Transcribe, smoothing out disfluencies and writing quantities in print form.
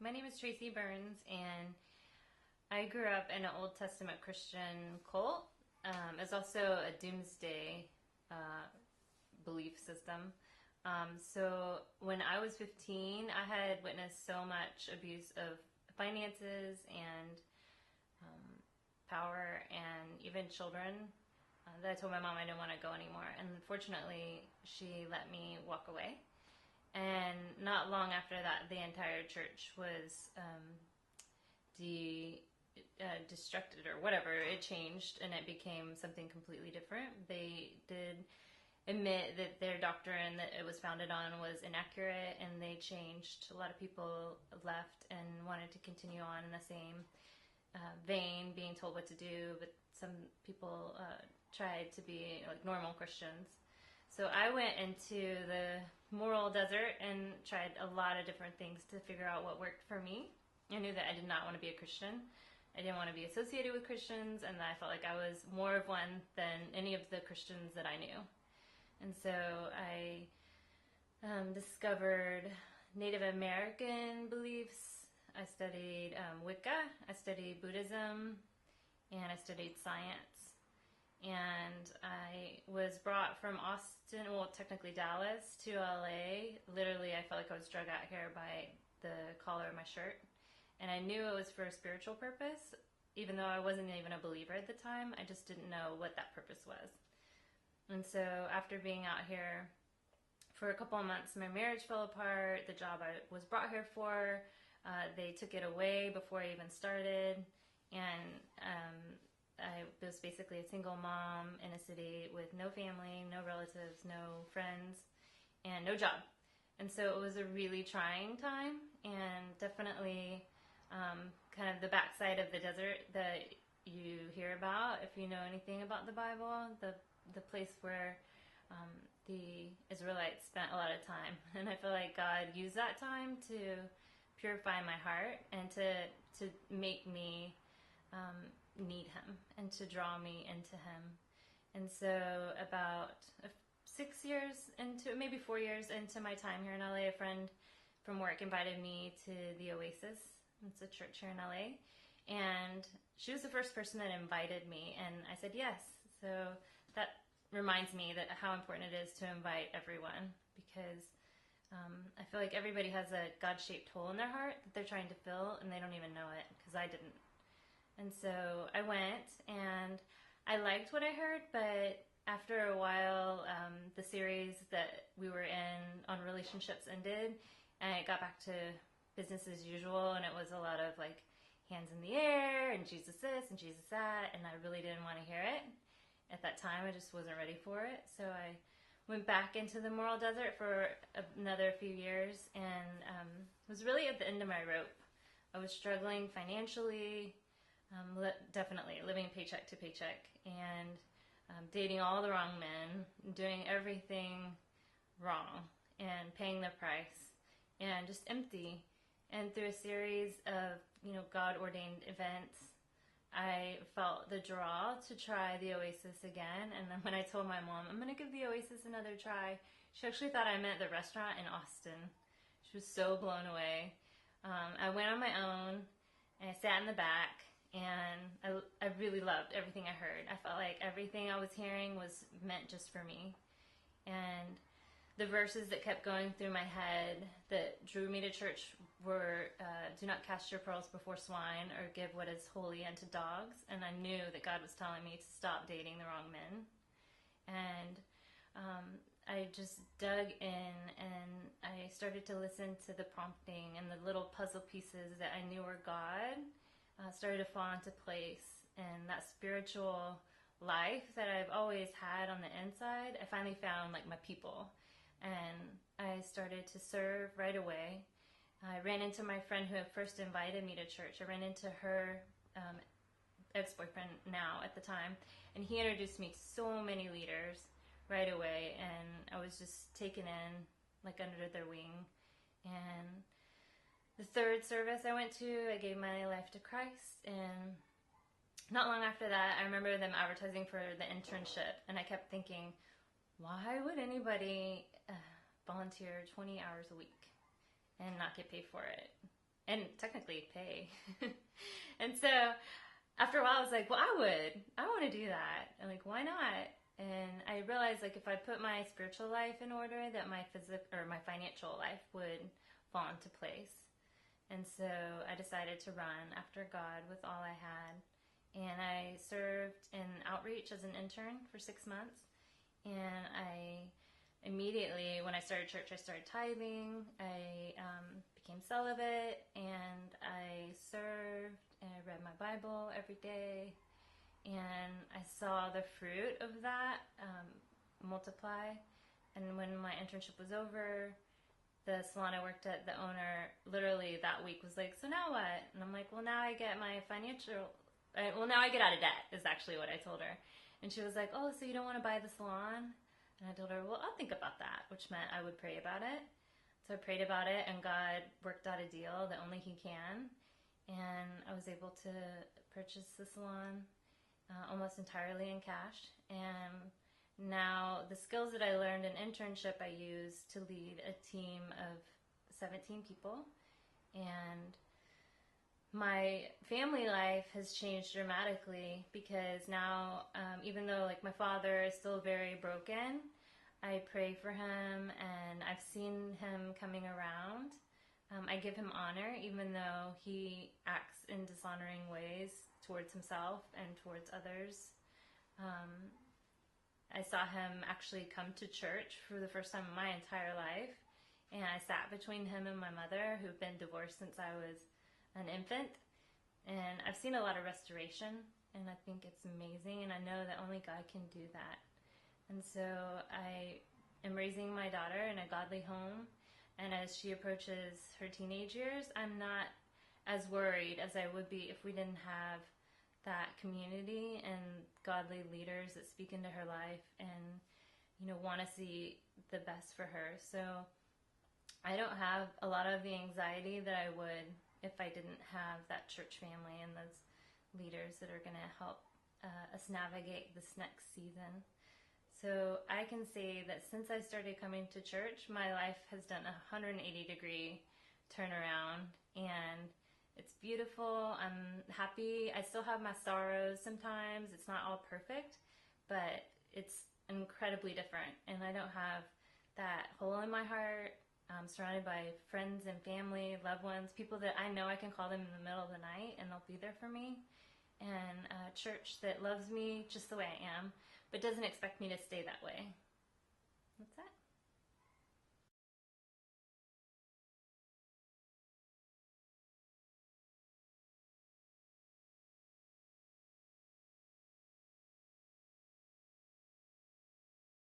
My name is Tracy Burns, and I grew up in an Old Testament Christian cult. It's also a doomsday uh, belief system. So when I was 15, I had witnessed so much abuse of finances and power and even children that I told my mom I didn't want to go anymore. And fortunately, she let me walk away. And not long after that, the entire church was de destructed or whatever. It changed and it became something completely different. They did admit that their doctrine that it was founded on was inaccurate, and they changed. A lot of people left and wanted to continue on in the same vein, being told what to do, but some people tried to be like normal Christians. So I went into the moral desert and tried a lot of different things to figure out what worked for me. I knew that I did not want to be a Christian. I didn't want to be associated with Christians, and I felt like I was more of one than any of the Christians that I knew. And so I discovered Native American beliefs. I studied Wicca, I studied Buddhism, and I studied science. And I was brought from Austin, well, technically Dallas, to LA. Literally, I felt like I was drug out here by the collar of my shirt. And I knew it was for a spiritual purpose, even though I wasn't even a believer at the time. I just didn't know what that purpose was. And so after being out here for a couple of months, my marriage fell apart. The job I was brought here for, they took it away before I even started. And I was basically a single mom in a city with no family, no relatives, no friends, and no job. And so it was a really trying time, and definitely kind of the backside of the desert that you hear about if you know anything about the Bible, the place where the Israelites spent a lot of time. And I feel like God used that time to purify my heart and to make me need him and to draw me into him. And so about 6 years into, maybe 4 years into my time here in LA, a friend from work invited me to the Oasis. It's a church here in LA. And she was the first person that invited me, and I said yes. So that reminds me that how important it is to invite everyone, because I feel like everybody has a God-shaped hole in their heart that they're trying to fill, and they don't even know it, because I didn't. And so I went, and I liked what I heard, but after a while, the series that we were in on relationships ended, and it got back to business as usual, and it was a lot of like hands in the air, and Jesus this, and Jesus that, and I really didn't want to hear it. At that time, I just wasn't ready for it, so I went back into the moral desert for another few years, and was really at the end of my rope. I was struggling financially, definitely living paycheck to paycheck, and dating all the wrong men, doing everything wrong, and paying the price, and just empty. And through a series of, God-ordained events, I felt the draw to try the Oasis again. And then when I told my mom, I'm going to give the Oasis another try, she actually thought I meant the restaurant in Austin. She was so blown away. I went on my own, and I sat in the back, and I really loved everything I heard. I felt like everything I was hearing was meant just for me. And the verses that kept going through my head that drew me to church were, do not cast your pearls before swine, or give what is holy unto dogs. And I knew that God was telling me to stop dating the wrong men. And I just dug in, and I started to listen to the prompting, and the little puzzle pieces that I knew were God started to fall into place. And that spiritual life that I've always had on the inside, I finally found like my people. And I started to serve right away. I ran into my friend who had first invited me to church. I ran into her ex-boyfriend now at the time, and he introduced me to so many leaders right away, and I was just taken in like under their wing. And the third service I went to, I gave my life to Christ, and not long after that, I remember them advertising for the internship, and I kept thinking, why would anybody volunteer 20 hours a week and not get paid for it? and technically pay. And so after a while, I was like, well, I want to do that. And like, why not? And I realized like if I put my spiritual life in order, that my my financial life would fall into place. And so I decided to run after God with all I had. And I served in outreach as an intern for 6 months. And I immediately, when I started church, I started tithing. I became celibate, and I served, and I read my Bible every day. And I saw the fruit of that multiply. And when my internship was over, the salon I worked at, the owner, literally that week was like, so now what? And I'm like, well, now I get my now I get out of debt, is actually what I told her. And she was like, oh, so you don't want to buy the salon? And I told her, well, I'll think about that, which meant I would pray about it. So I prayed about it, and God worked out a deal that only He can. And I was able to purchase the salon almost entirely in cash. And now the skills that I learned in internship, I use to lead a team of 17 people. And my family life has changed dramatically, because now, even though like my father is still very broken, I pray for him, and I've seen him coming around. I give him honor, even though he acts in dishonoring ways towards himself and towards others. I saw him actually come to church for the first time in my entire life, and I sat between him and my mother, who've been divorced since I was an infant. And I've seen a lot of restoration, and I think it's amazing, and I know that only God can do that. And so I am raising my daughter in a godly home, and as she approaches her teenage years, I'm not as worried as I would be if we didn't have that community and godly leaders that speak into her life and, want to see the best for her. So I don't have a lot of the anxiety that I would if I didn't have that church family and those leaders that are going to help us navigate this next season. So I can say that since I started coming to church, my life has done a 180-degree turnaround, and it's beautiful. I'm happy. I still have my sorrows sometimes. It's not all perfect, but it's incredibly different, and I don't have that hole in my heart. I'm surrounded by friends and family, loved ones, people that I know I can call them in the middle of the night and they'll be there for me. And a church that loves me just the way I am, but doesn't expect me to stay that way. That's it.